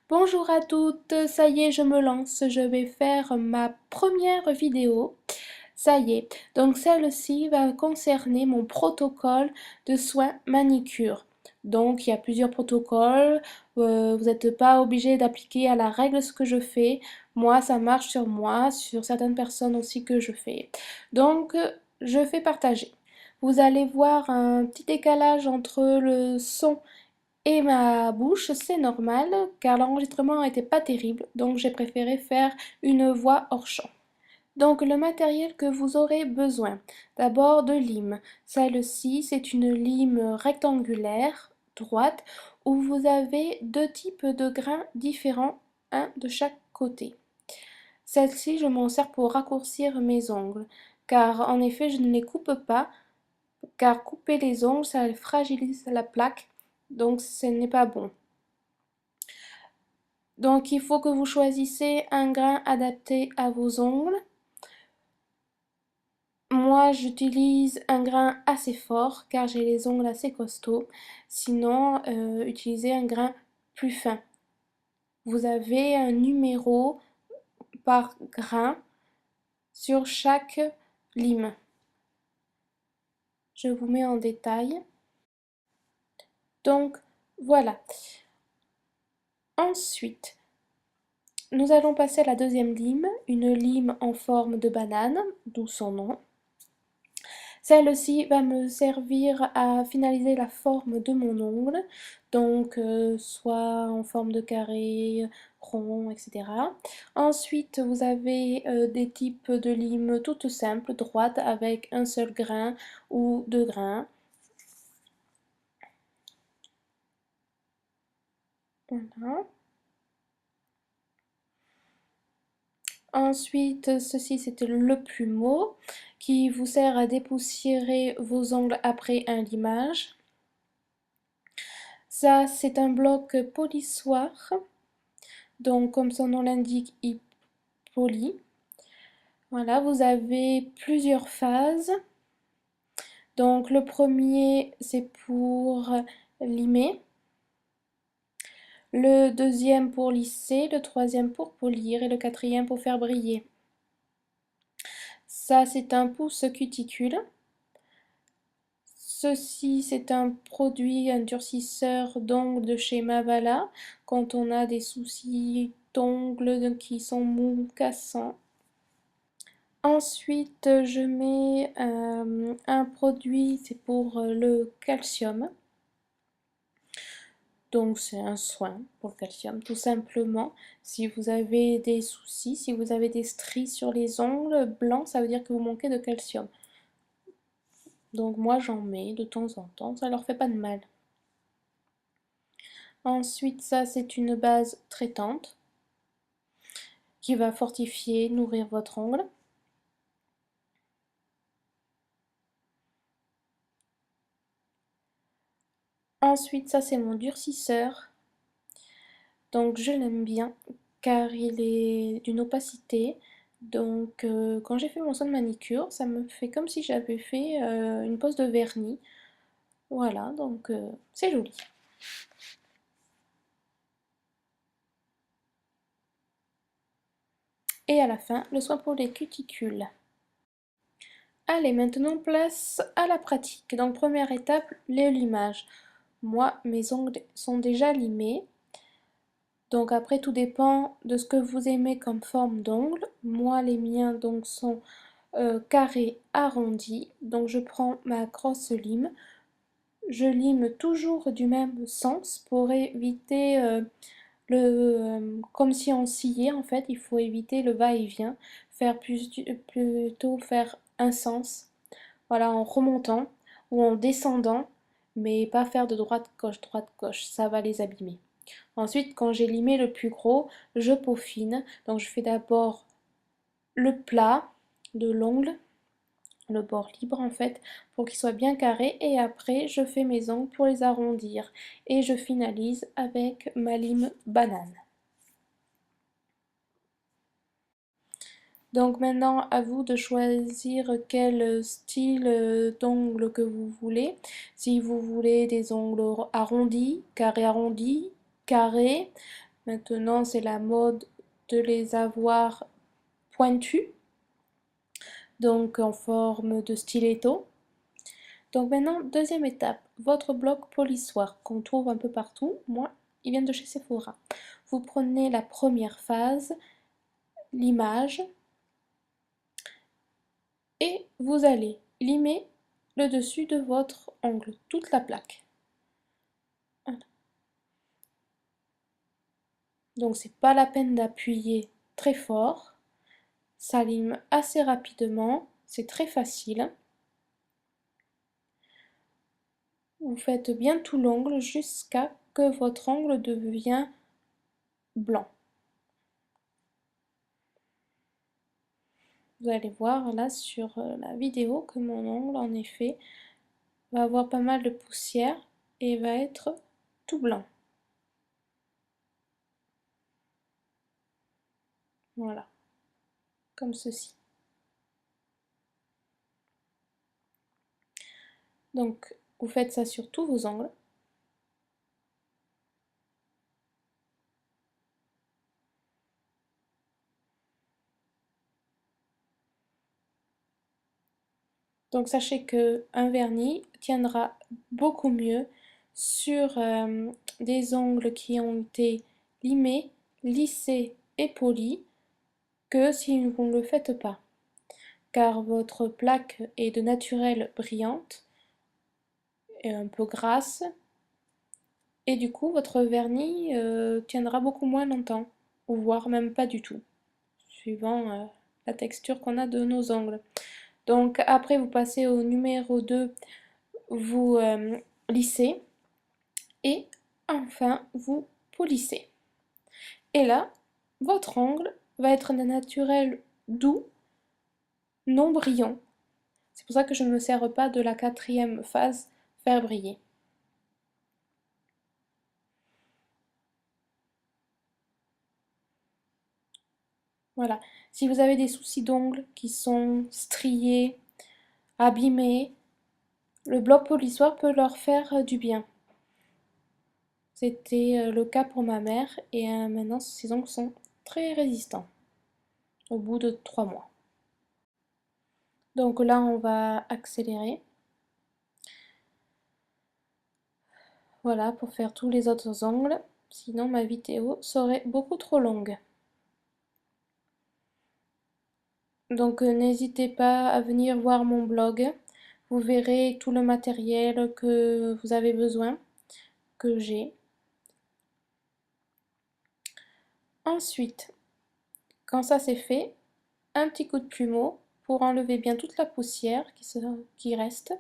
Bonjour à toutes, ça y est, je me lance, je vais faire ma première vidéo. Ça y est, donc celle-ci va concerner mon protocole de soins manicure. Donc il y a plusieurs protocoles, vous n'êtes pas obligé d'appliquer à la règle ce que je fais. Moi, ça marche sur moi, sur certaines personnes aussi que je fais. Donc je fais partager. Vous allez voir un petit décalage entre le son et ma bouche, c'est normal, car l'enregistrement n'était pas terrible, donc j'ai préféré faire une voix hors champ. Donc le matériel que vous aurez besoin, d'abord de lime. Celle-ci, c'est une lime rectangulaire, droite, où vous avez deux types de grains différents, un de chaque côté. Celle-ci, je m'en sers pour raccourcir mes ongles, car en effet, je ne les coupe pas, car couper les ongles, ça fragilise la plaque, donc ce n'est pas bon. Donc il faut que vous choisissez un grain adapté à vos ongles. Moi j'utilise un grain assez fort car j'ai les ongles assez costauds. Sinon, utilisez un grain plus fin. Vous avez un numéro par grain sur chaque lime. Je vous mets en détail. Donc voilà. Ensuite, nous allons passer à la deuxième lime, une lime en forme de banane, d'où son nom. Celle-ci va me servir à finaliser la forme de mon ongle, donc soit en forme de carré, rond, etc. Ensuite, vous avez des types de limes toutes simples, droites, avec un seul grain ou deux grains. Voilà. Ensuite, ceci c'était le plumeau qui vous sert à dépoussiérer vos ongles après un limage. Ça, c'est un bloc polissoir. Donc, comme son nom l'indique, il polit. Voilà, vous avez plusieurs phases. Donc, le premier, c'est pour limer. Le deuxième pour lisser. Le troisième pour polir. Et le quatrième pour faire briller. Ça, c'est un pouce cuticule. Ceci, c'est un produit, un durcisseur d'ongles de chez Mavala. Quand on a des soucis d'ongles qui sont mous, cassants. Ensuite, je mets un produit, c'est pour le calcium. Donc, c'est un soin pour le calcium, tout simplement. Si vous avez des soucis, si vous avez des stries sur les ongles blancs, ça veut dire que vous manquez de calcium. Donc, moi, j'en mets de temps en temps, ça leur fait pas de mal. Ensuite, ça, c'est une base traitante qui va fortifier, nourrir votre ongle. Ensuite, ça, c'est mon durcisseur. Donc je l'aime bien car il est d'une opacité. Donc quand j'ai fait mon soin de manicure, ça me fait comme si j'avais fait une pose de vernis. Voilà, donc c'est joli. Et à la fin, le soin pour les cuticules. Allez, maintenant place à la pratique. Donc première étape, le limage. Moi, mes ongles sont déjà limés. Donc après, tout dépend de ce que vous aimez comme forme d'ongles. Moi, les miens donc sont carrés arrondis. Donc je prends ma grosse lime. Je lime toujours du même sens pour éviter comme si on sciait en fait. Il faut éviter le va-et-vient. Faire plutôt faire un sens. Voilà, en remontant ou en descendant. Mais pas faire de droite, gauche. Ça va les abîmer. Ensuite, quand j'ai limé le plus gros, je peaufine. Donc je fais d'abord le plat de l'ongle, le bord libre en fait, pour qu'il soit bien carré. Et après, je fais mes ongles pour les arrondir. Et je finalise avec ma lime banane. Donc maintenant, à vous de choisir quel style d'ongles que vous voulez. Si vous voulez des ongles arrondis, carré, Maintenant, c'est la mode de les avoir pointus, donc en forme de stiletto. Donc maintenant, deuxième étape, votre bloc polissoir qu'on trouve un peu partout. Moi, il vient de chez Sephora. Vous prenez la première phase, l'image, et vous allez limer le dessus de votre ongle, toute la plaque. Voilà. Donc c'est pas la peine d'appuyer très fort, ça lime assez rapidement, c'est très facile. Vous faites bien tout l'ongle jusqu'à que votre ongle devient blanc. Vous allez voir là sur la vidéo que mon ongle en effet va avoir pas mal de poussière et va être tout blanc. Voilà, comme ceci. Donc vous faites ça sur tous vos ongles. Donc sachez que un vernis tiendra beaucoup mieux sur des ongles qui ont été limés, lissés et polis que si vous ne le faites pas. Car votre plaque est de naturel brillante et un peu grasse et du coup votre vernis tiendra beaucoup moins longtemps, ou voire même pas du tout, suivant la texture qu'on a de nos ongles. Donc après vous passez au numéro 2, vous lissez et enfin vous polissez. Et là, votre ongle va être d'un naturel doux, non brillant. C'est pour ça que je ne me sers pas de la quatrième phase, faire briller. Voilà. Si vous avez des soucis d'ongles qui sont striés, abîmés, le bloc polissoir peut leur faire du bien. C'était le cas pour ma mère et maintenant ses ongles sont très résistants au bout de 3 mois. Donc là on va accélérer. Voilà pour faire tous les autres ongles, sinon ma vidéo serait beaucoup trop longue. Donc n'hésitez pas à venir voir mon blog, vous verrez tout le matériel que vous avez besoin, que j'ai. Ensuite, quand ça c'est fait, un petit coup de plumeau pour enlever bien toute la poussière qui reste.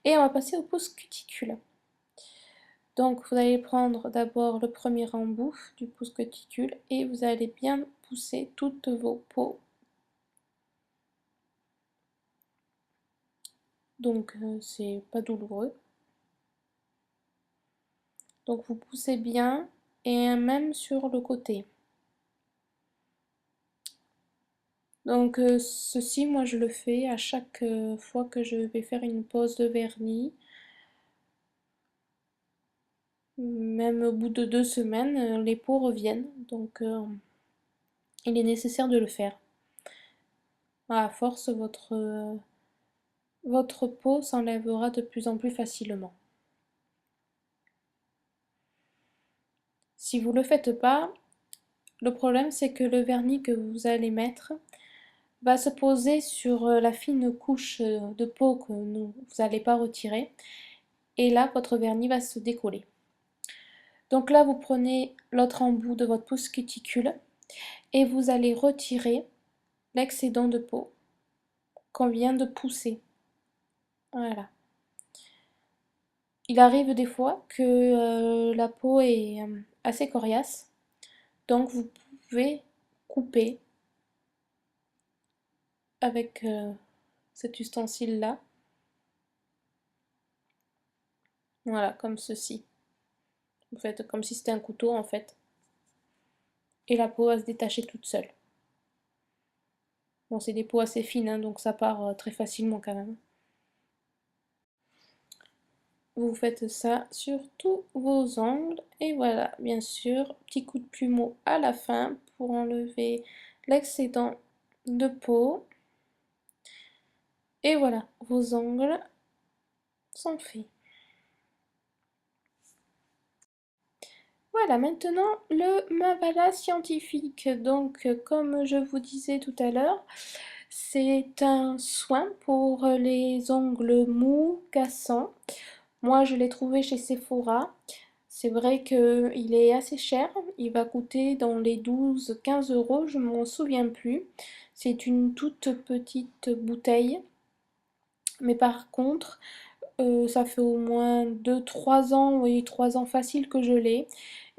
Et on va passer au pouce cuticule. Donc vous allez prendre d'abord le premier embout du pouce cuticule et vous allez bien pousser toutes vos peaux. Donc c'est pas douloureux. Donc vous poussez bien et même sur le côté. Donc ceci, moi je le fais à chaque fois que je vais faire une pose de vernis. Même au bout de 2 semaines, les peaux reviennent. Donc il est nécessaire de le faire. À force, votre peau s'enlèvera de plus en plus facilement. Si vous ne le faites pas, le problème c'est que le vernis que vous allez mettre va se poser sur la fine couche de peau que vous n'allez pas retirer. Et là, votre vernis va se décoller. Donc là, vous prenez l'autre embout de votre pouce cuticule et vous allez retirer l'excédent de peau qu'on vient de pousser. Voilà. Il arrive des fois que la peau est assez coriace, donc vous pouvez couper avec cet ustensile-là. Voilà, comme ceci. Vous faites comme si c'était un couteau en fait. Et la peau va se détacher toute seule. Bon, c'est des peaux assez fines, hein, donc ça part très facilement quand même. vous faites ça sur tous vos ongles. Et voilà, bien sûr, petit coup de plumeau à la fin pour enlever l'excédent de peau. Et voilà, vos ongles sont faits. Voilà, maintenant le Mavala scientifique. Donc, comme je vous disais tout à l'heure, c'est un soin pour les ongles mous, cassants. Moi, je l'ai trouvé chez Sephora. C'est vrai qu'il est assez cher. Il va coûter dans les 12-15 euros, je m'en souviens plus. C'est une toute petite bouteille. Mais par contre, ça fait au moins 2-3 ans, oui, 3 ans facile que je l'ai.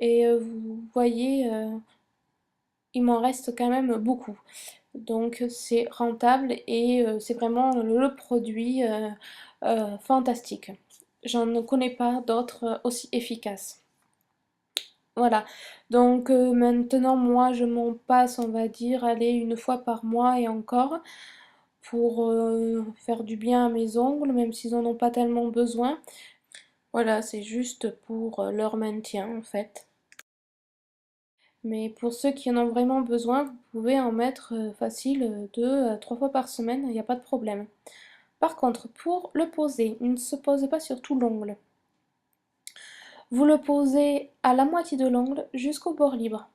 Et vous voyez, il m'en reste quand même beaucoup. Donc c'est rentable et c'est vraiment le produit fantastique. J'en ne connais pas d'autres aussi efficaces. Voilà, donc maintenant moi je m'en passe, on va dire, aller une fois par mois et encore pour faire du bien à mes ongles, même s'ils en ont pas tellement besoin. Voilà, c'est juste pour leur maintien en fait. Mais pour ceux qui en ont vraiment besoin, vous pouvez en mettre facile 2 à 3 fois par semaine, il n'y a pas de problème. Par contre, pour le poser, il ne se pose pas sur tout l'ongle. Vous le posez à la moitié de l'ongle jusqu'au bord libre.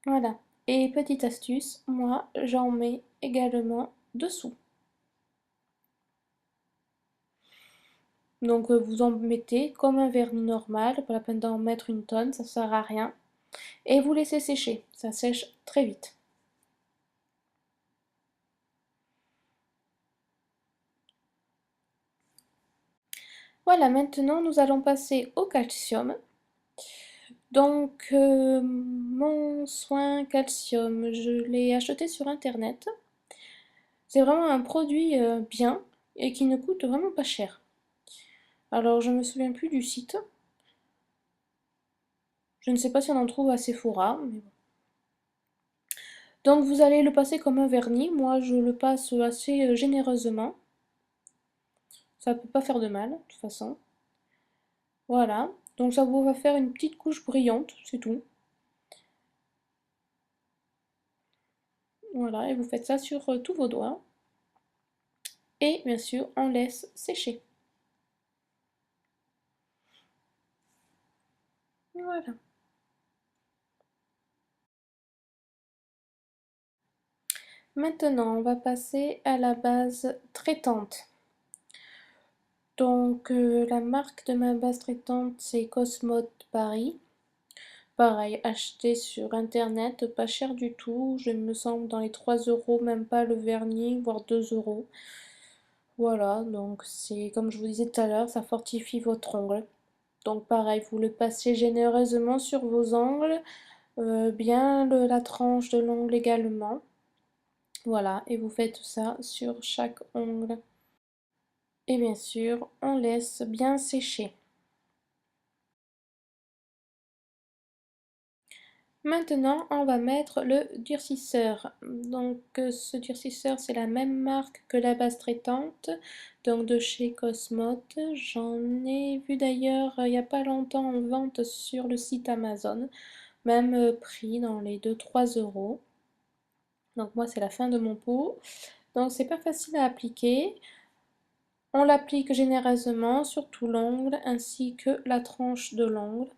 Voilà. Et petite astuce, moi j'en mets également dessous. Donc vous en mettez comme un vernis normal, pas la peine d'en mettre une tonne, ça sert à rien. Et vous laissez sécher, ça sèche très vite. Voilà, maintenant nous allons passer au calcium. Donc mon soin calcium, je l'ai acheté sur internet. C'est vraiment un produit bien et qui ne coûte vraiment pas cher. Alors je me souviens plus du site. Je ne sais pas si on en trouve à Sephora, mais bon. Donc vous allez le passer comme un vernis. Moi je le passe assez généreusement. Ça ne peut pas faire de mal, de toute façon. Voilà. Donc ça vous va faire une petite couche brillante, c'est tout. Voilà, et vous faites ça sur tous vos doigts. Et bien sûr, on laisse sécher. Voilà. Maintenant, on va passer à la base traitante. Donc, la marque de ma base traitante, c'est Cosmode Paris. Pareil, acheté sur internet, pas cher du tout. Je me semble dans les 3 euros, même pas le vernis, voire 2 euros. Voilà, donc c'est comme je vous disais tout à l'heure, ça fortifie votre ongle. Donc pareil, vous le passez généreusement sur vos ongles, bien la tranche de l'ongle également. Voilà, et vous faites ça sur chaque ongle. Et bien sûr, on laisse bien sécher. Maintenant, on va mettre le durcisseur. Donc, ce durcisseur, c'est la même marque que la base traitante, donc de chez Cosmote. J'en ai vu d'ailleurs il n'y a pas longtemps en vente sur le site Amazon, même prix dans les 2-3 euros. Donc, moi, c'est la fin de mon pot. Donc, c'est pas facile à appliquer. On l'applique généreusement sur tout l'ongle ainsi que la tranche de l'ongle.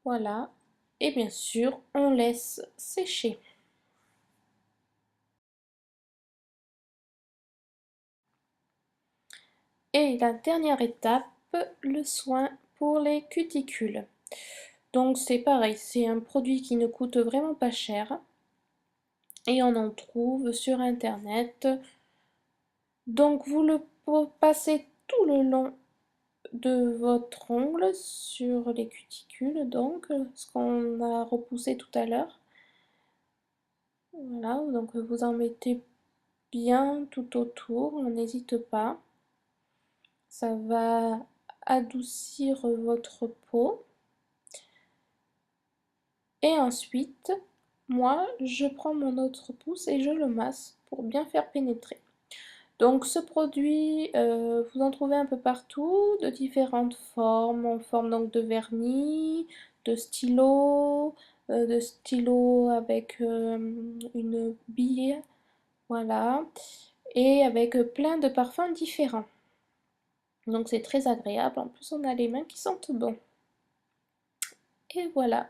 Voilà. Et bien sûr, on laisse sécher. Et la dernière étape, le soin pour les cuticules. Donc c'est pareil, c'est un produit qui ne coûte vraiment pas cher. Et on en trouve sur internet. Donc vous le passez tout le long de votre ongle sur les cuticules, donc ce qu'on a repoussé tout à l'heure. Voilà, donc vous en mettez bien tout autour, on n'hésite pas. Ça va adoucir votre peau. Et ensuite, moi, je prends mon autre pouce et je le masse pour bien faire pénétrer. Donc ce produit, vous en trouvez un peu partout, de différentes formes, en forme donc de vernis, de stylo avec une bille, voilà, et avec plein de parfums différents. Donc c'est très agréable, en plus on a les mains qui sentent bon. Et voilà,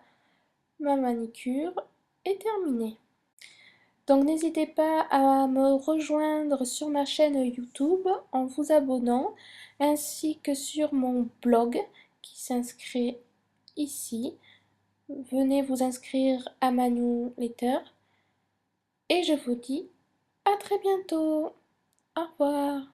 ma manicure est terminée. Donc n'hésitez pas à me rejoindre sur ma chaîne YouTube en vous abonnant, ainsi que sur mon blog qui s'inscrit ici. Venez vous inscrire à ma newsletter et je vous dis à très bientôt. Au revoir.